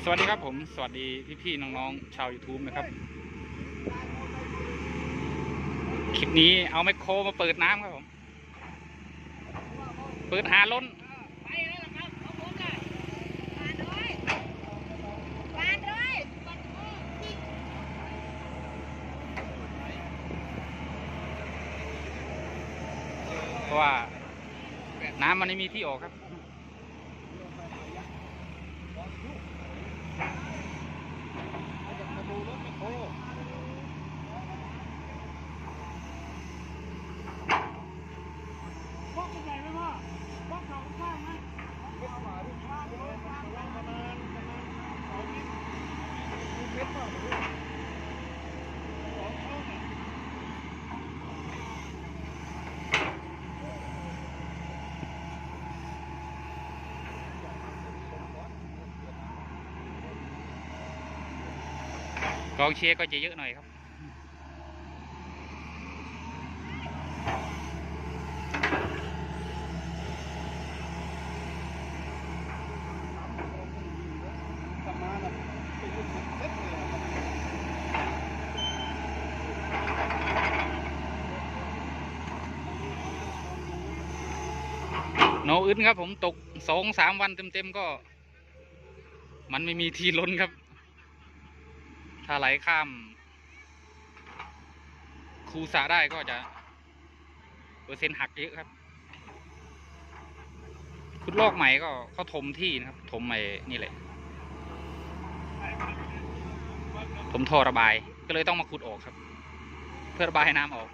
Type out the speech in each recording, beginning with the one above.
วัสดีครับผมสวัสดีพี่ๆน้องๆชาว YouTube นะครับคลิปนี้เอาไมโครมาเปิดน้ำครับผมเปิดหาล้นเพราะว่าน้ำมันไม่มีที่ออกครับกองเชียร์ก็จะเยอะหน่อยครับโนอึดครับผมตก2-3 วันเต็มๆก็มันไม่มีที่ล้นครับถ้าไหลข้ามคูสะได้ก็จะเปอร์เซ็นต์หักเยอะครับขุดลอกใหม่ก็เขาถมที่นะครับถมใหม่นี่แหละถมท่อระบายก็เลยต้องมาขุดออกครับเพื่อระบายให้น้ำออก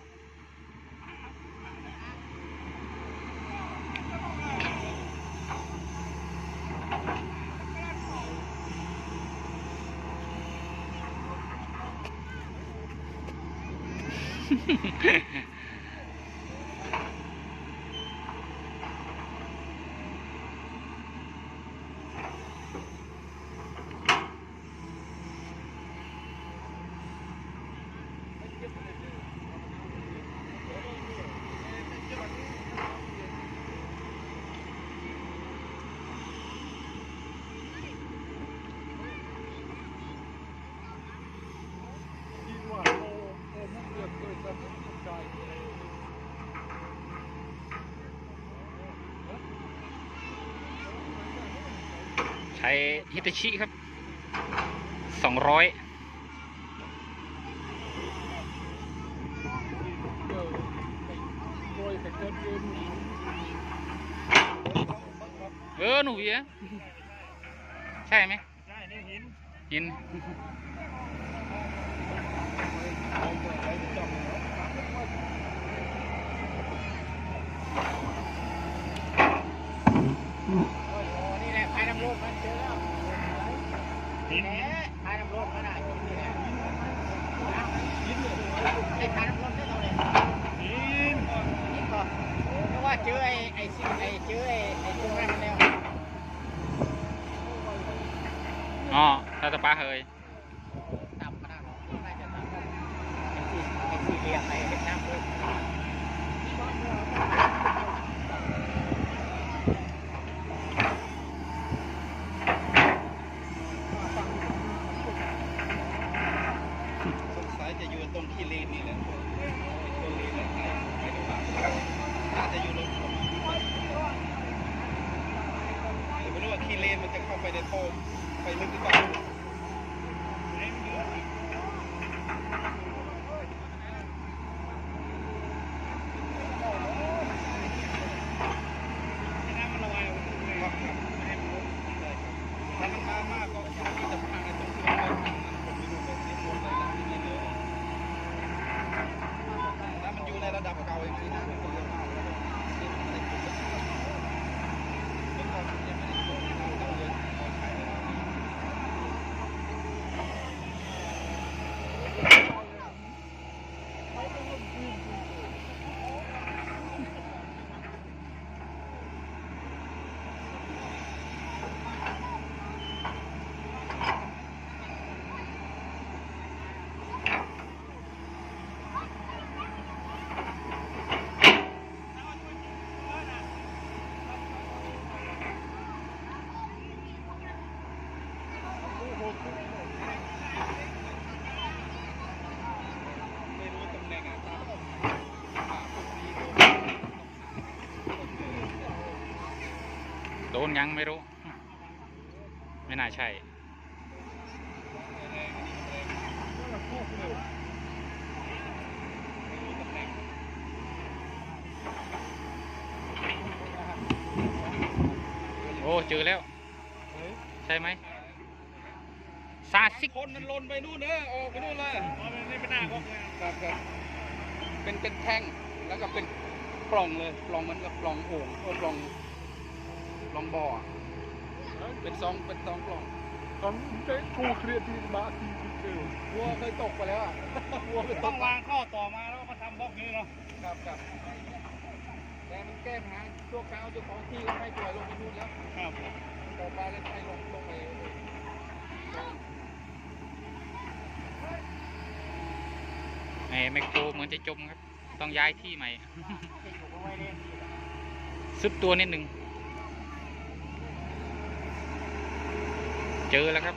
ใช้ฮิตาชิครับ200หนูเยอะใช่ไหมใช่นี่หินนี่แหละพายน้ำโลดมันเจอแล้วหินพายน้ำโลดมันอ่ะนี่แหละไอ้พายน้ำโลดได้เราเลยหินก่อนเพราะว่าเจอไอ้ตรงนั้นมันแล้วอ๋อตาตะปาเฮยต่ำขนาดนั้นน่าจะต่ำไอ้สี่เหลี่ยมไอ้เห็นน้ำเลยสงสัยจะอยู่ตรงขี้เลนนี่แหละตรงนี้แหละไปดูว่าน่าจะอยู่ตรงแต่ไม่รู้ว่าขี้เลนมันจะเข้าไปในท่อไปลึกหรือเปล่าถ้ามันมามากก็จะพังในตรงที่เราพังผมไม่รู้ว่าที่โดนอะไรที่นี่เลยถ้ามันอยู่ในระดับเก่าอย่างนี้นะมันก็เยอะมากแล้วที่มันไม่ได้ขุดแล้วก็ยังไม่ได้ขุดเราเลยพอใช้ โดนยังไม่รู้ไม่น่าใช่โอ้เจอแล้วใช่ไหมซาซิกคนมันลนไปนู่นเนอะออกไปนู่นเลยนี่เป็นหน้าก็ครับเป็นแท่งแล้วก็เป็นปล่องเลยปล่องเหมือนกับปล่องโอ่งปล่องบ่อเป็นซองปล่องตอนได้ทูเครียดที่บ้านที่เจอวัวเคยตกไปแล้วอ่ะวัวเคยตต้องวางข้อต่อมาแล้วก็มาทำบล็อกนี้เนาะครับแต่มันแก้ปัญหาชั่วคราวเจ้าของที่ก็ให้ปล่อยลงไปนู่นแล้วครับต่อไปเลยให้ลงไปแมคโครเหมือนจะจมครับต้องย้ายที่ใหม่สุดตัวนิดหนึ่งเจอแล้วครับ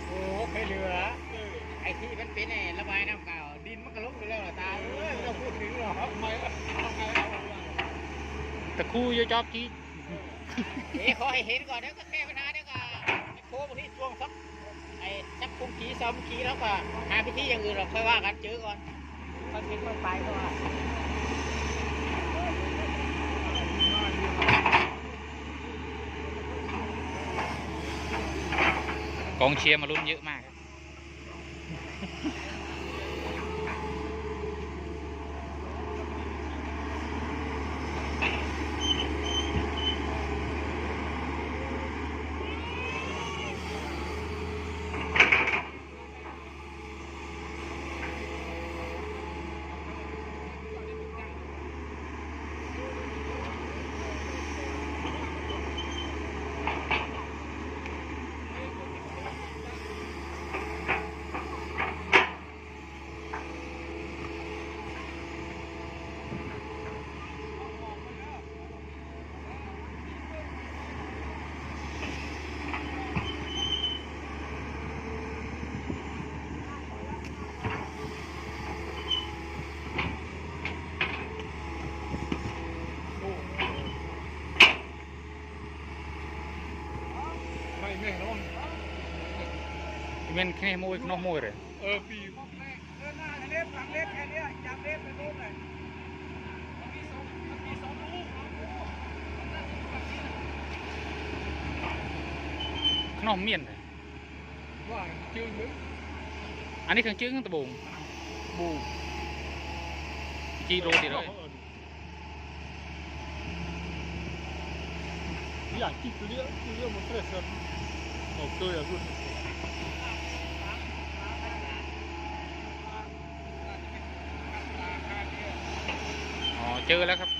โอ้ไม่เหลือไอ้ที่มันเป็นไอ้ระบายน้ำเก่าดินมันก็ลงไปแล้วตาไม่ต้องพูดถึงหรอกทำไมตะคู่ยจอบจีขอให้เห็นก่อนเดี๋ยวก็แก้ปัญหาเดี๋ยวก็ไอ้โค้งที่ช่วงสักคุมขี่ซ้อมขี่แล้วก็หาพิธีอย่างอื่นเราค่อยว่ากันเจอก่อนค่อยคิดค่อยไปก็ว่ากองเชียร์มาลุ้นเยอะมากเป็นแค่มวยนอกมวยเลยปีหน้าเล็บหลังเล็บแค่นี้จับเล็บไปนู่นเลยนอกเมียนเลยว่าจืดมั้ยอันนี้เครื่องจืดตะบูจีโรดีเลยอยากกินตัวเนี้ยมันเทรสออกตัวอย่างรุ่นเจอแล้วครับ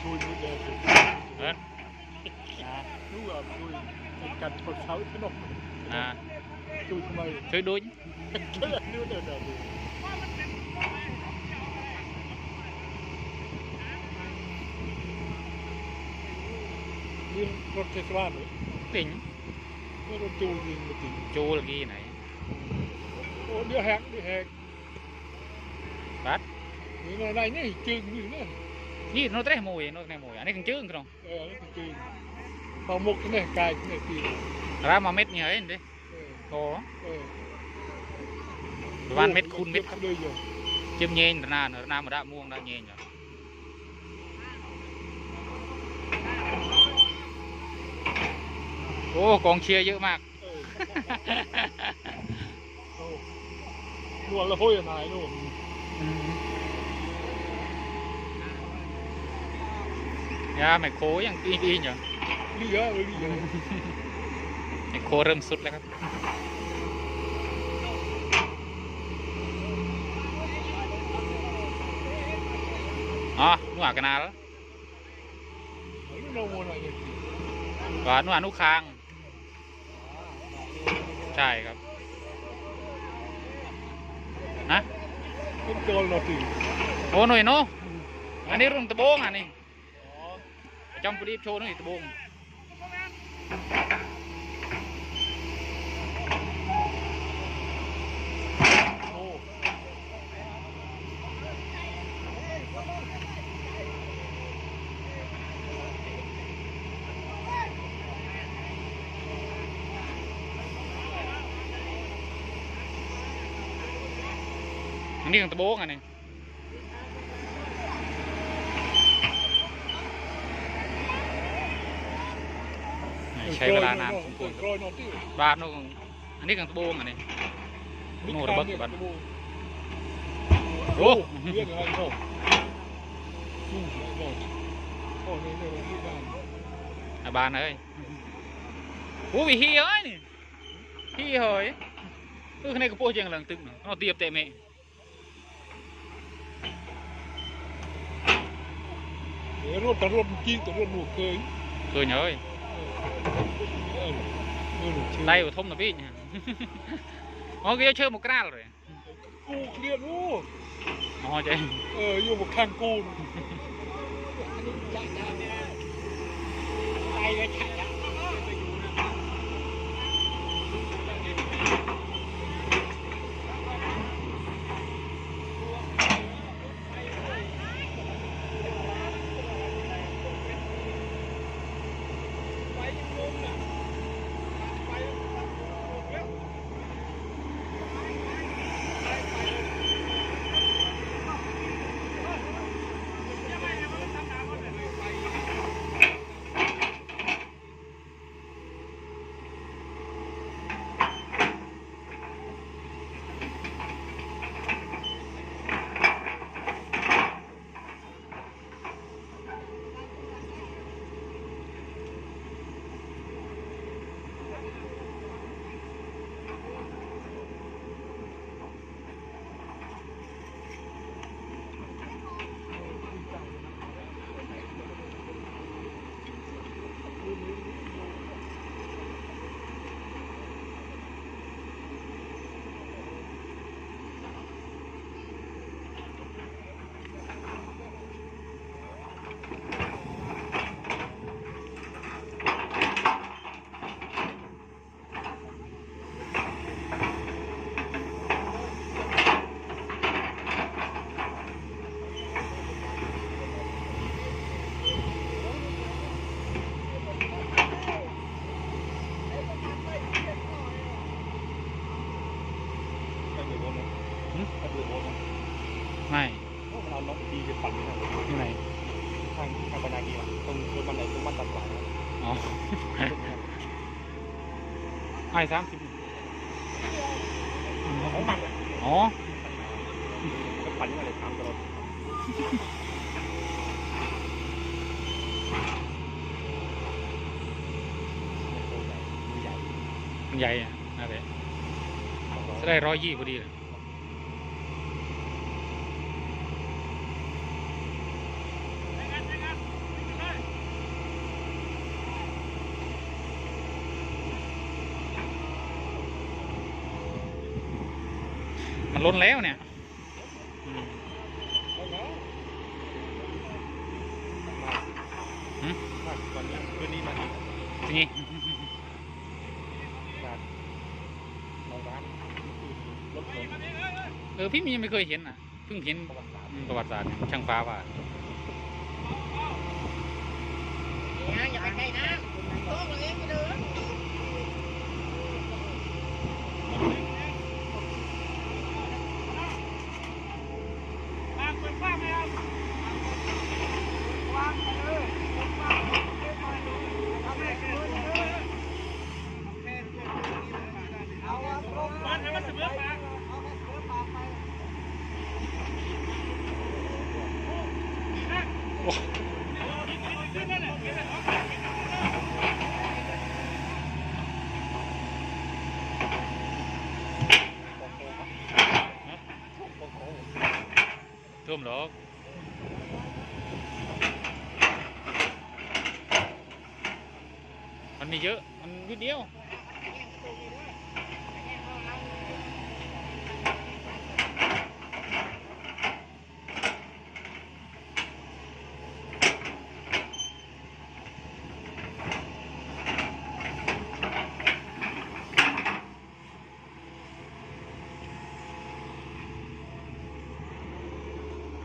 ช่วยมือเดียวรู้ว่าช่วยกันกดเท้าขนมช่วยทำไมช่วยดูช่วยดูเดี๋ยวดูนี่รถเทศบาลหรือtỉnh นี่รถจูยิงมาติจูlà ghi này โอ้เดี๋ยวแหกbắt นี่อะไรนี่จืดอยู่เนี่ยนี่nó trai mùi anh ấy còn chứ không nóจืดpao mục cái này cài cái này thì ra mà mét như ấy đi có van mét khun mét chim nhện là na mà đã muông đã nhện rồi ô còn chia dữ mạc luôn là hôi này luôn ya mày khốอย่างอีnhỉ ดีเยอะเลยดีเยอะ ไอ้โคเริ่มสุดแล้วครับอ๋อนัวกันนาแล้ว ไม่รู้ว่าอะไรเนี่ย ว่านัวนุคางใช่ครับนะ เป็นโจรเราสิ โอ้หน่อยโนอันนี้รุ่งตะโบงอ่ะนี่จอมปรีบโชว์หน่อยตะโบงอันนี้ของตะโบงอ่ะนี่ใช้เวลานานสมควรบาทนู่นอันนี้ของตะโบงอ่ะนี่โน่ระเบิดบันโอ้ เรียกอะไรโน่โอ้เนี่ยที่บ้าน บานเอ้ยโอ้ยฮีเอ้ยนี่ฮีเฮ้ยข้างในกระโปรงจังหลังตึกnó tiệp tệ mẹ รถแต่รถกิ้งแต่รถหนูเคย cười nhớ ơi tay của thông là biết nha nó kia chơi một cái rồi กูเครียดรู้ nó chơi อยู่บนข้างกู ใจเลยใช่ไหม ไม่ มันเอาล็อกดีไปปั่นเลยนะ ที่ไหน ทางบรรณากีฬาตรงบันไดตรงบ้านตัดสาย อ๋อไอ้30ของมัน อ๋อ ก็ปั่นอะไรตามตลอด มันใหญ่อะนั่นแหละจะได้120พอดีเลยมันล้นแล้วเนี่ยวันนี้คืนนี้มา ทีนี้ มองร้านรถผม พี่ยังไม่เคยเห็นอ่ะเพิ่งเห็นประวัติศาสตร์ช่างฟ้าว่า อย่าไปใกล้นะโต๊ะเลยก็เดิน มหรอกมันมีเยอะมันนิดเดียว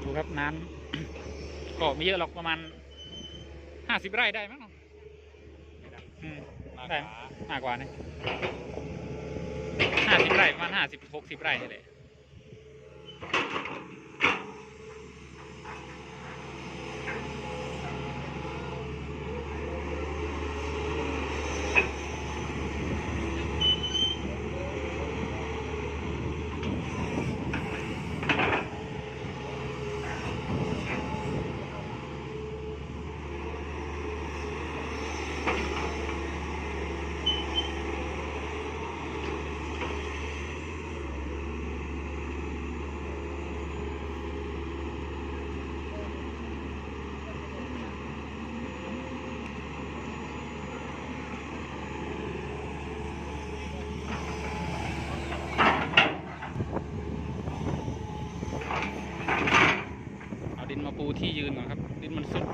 ดูครับน้ำ ก็ไม่เยอะหรอกประมาณ50 ไร่ได้มั้งได้มากกว่านี่50 ไร่ประมาณ50-60 ไร่นี่แหละดินมาปูที่ยืนก่อนครับดินมันสุด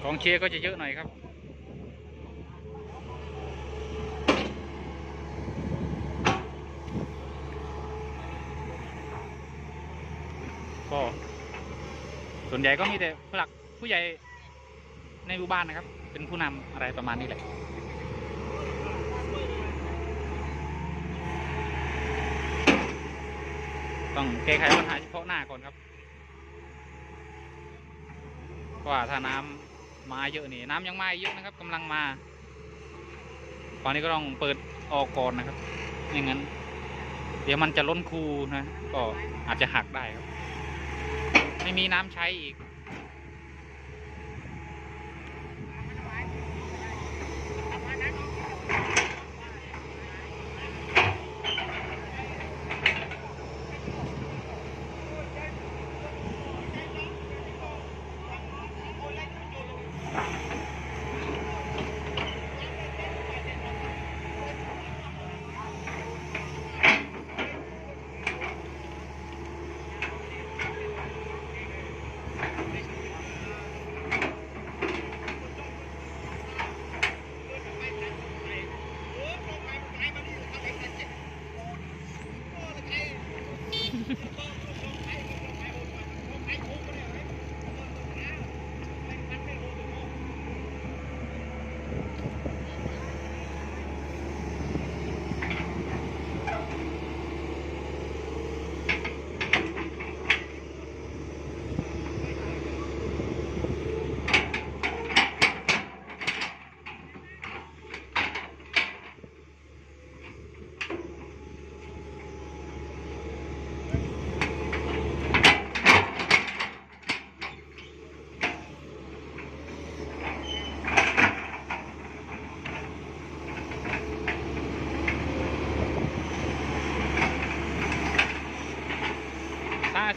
กองเชียร์ก็จะเยอะหน่อยครับก็ส่วนใหญ่ก็มีแต่ผู้หลักผู้ใหญ่ในหมู่บ้านนะครับเป็นผู้นำอะไรประมาณนี้แหละต้องแก้ไขปัญหาเฉพาะหน้าก่อนครับเพราะว่าถ้าน้ำมาเยอะนี่น้ำยังมาเยอะนะครับกำลังมาตอนนี้ก็ต้องเปิดออกก่อนนะครับไม่งั้นเดี๋ยวมันจะล้นคูนะก็อาจจะหักได้ครับไม่มีน้ำใช้อีก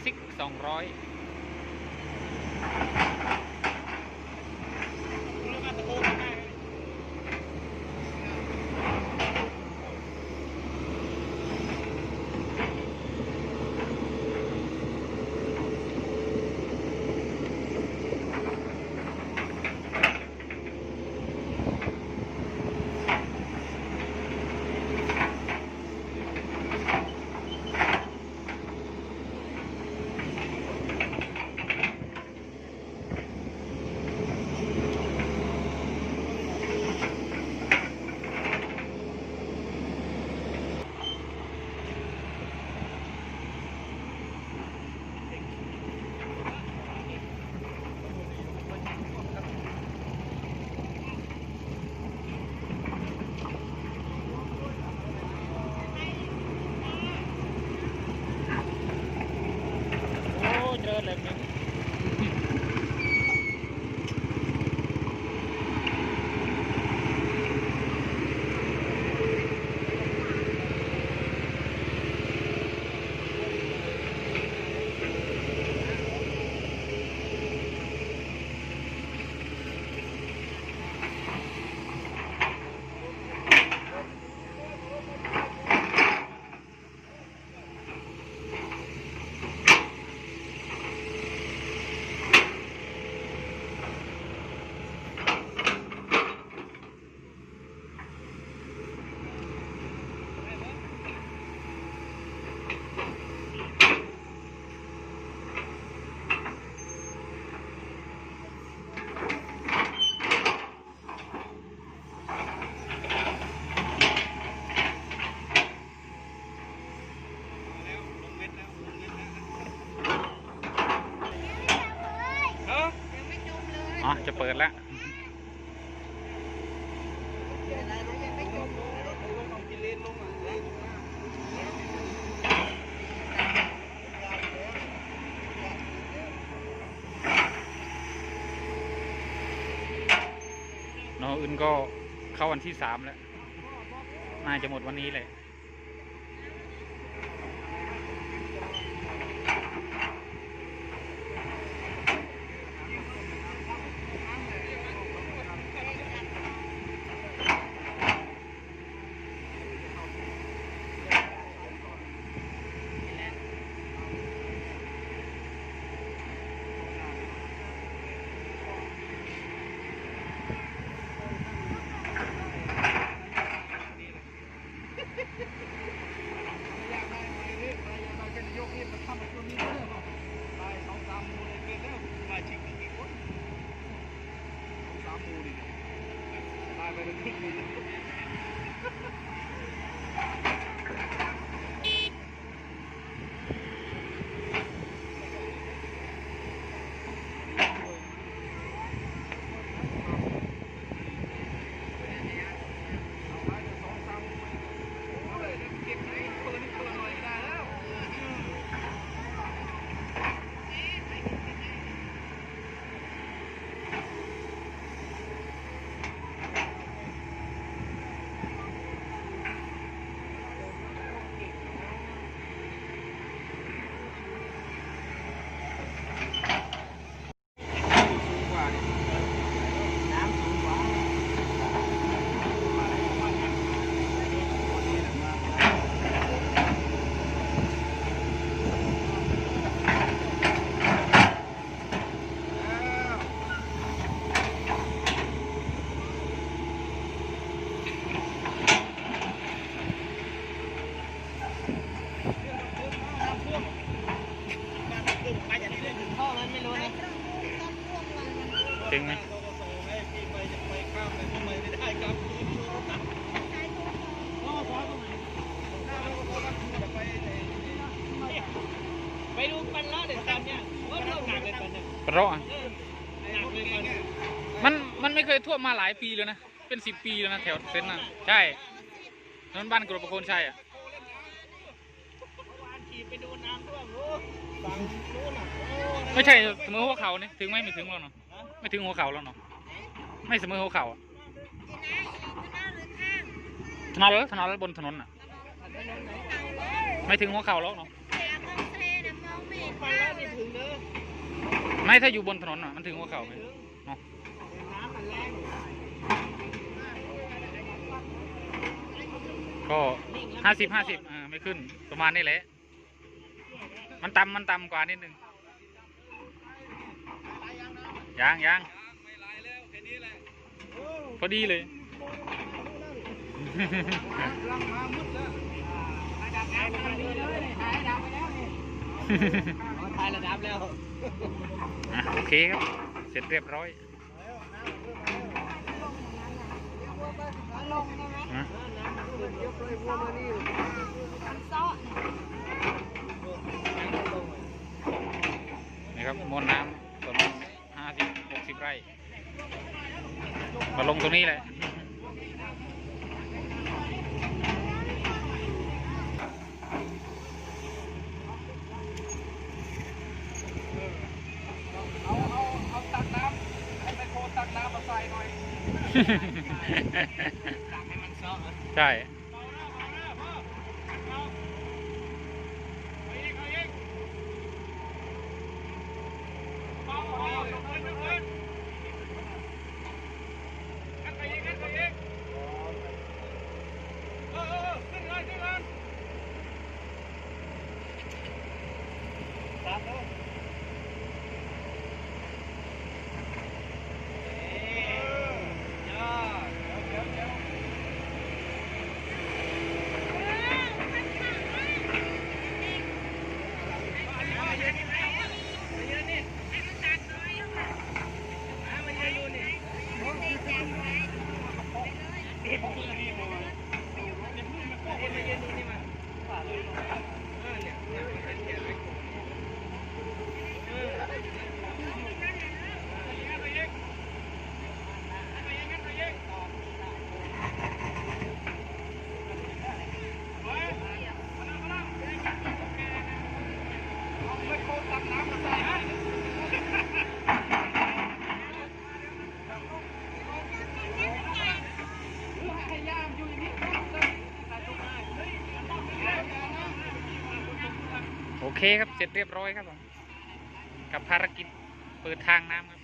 ซิก200 ปิดแล้วนออื่นก็เข้าวันที่3แล้วน่าจะหมดวันนี้เลยถึงไหมไปดูปันล้อเด็ดตอนเนี้ยว่าเท่าหนักเลยตอนเนี้ย เพราะ หนักเลยตอนเนี้ย มันไม่เคยท่วมมาหลายปีแล้วนะเป็น10 ปีแล้วนะแถวเส้นน่ะใช่ถนนบ้านกรมประโคนชัยอ่ะ เมื่อวานขี่ไปดูน้ำท่วมรู้ฝั่งนู้นน่ะโอ้ ไม่ใช่เสมอหัวเข่านี่ถึงไหมไม่ถึงแล้วเนาะไม่ถึงหัวเข่าแล้วเนาะไม่เสมอหัวเข่าอะถนนแล้วบนถนนอ่ะไม่ถึงหัวเข่าแล้วเนาะ ปันล้อไม่ถึงเด้อ ไม่ถ้าอยู่บนถนนอ่ะมันถึงหัวเข่าไหมเนาะ น้ำมันแรง ก็50ไม่ขึ้นประมาณนี้แหละมันต่ำกว่านิดนึงยังพอดีเลย ถ่ายระดับแล้ว โอเคครับเสร็จเรียบร้อยอ่ะนี่ครับมวลน้ำประมาณ50-60 ไร่มาลงตรงนี้แหละเอาตักน้ำให้ไมโครตักน้ำมาใส่หน่อย ตักให้มันซ้อ ใช่ เคครับเสร็จเรียบร้อยครับผมกับภารกิจเปิดทางน้ำครับ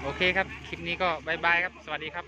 โอเคครับคลิปนี้ก็บายบายครับสวัสดีครับ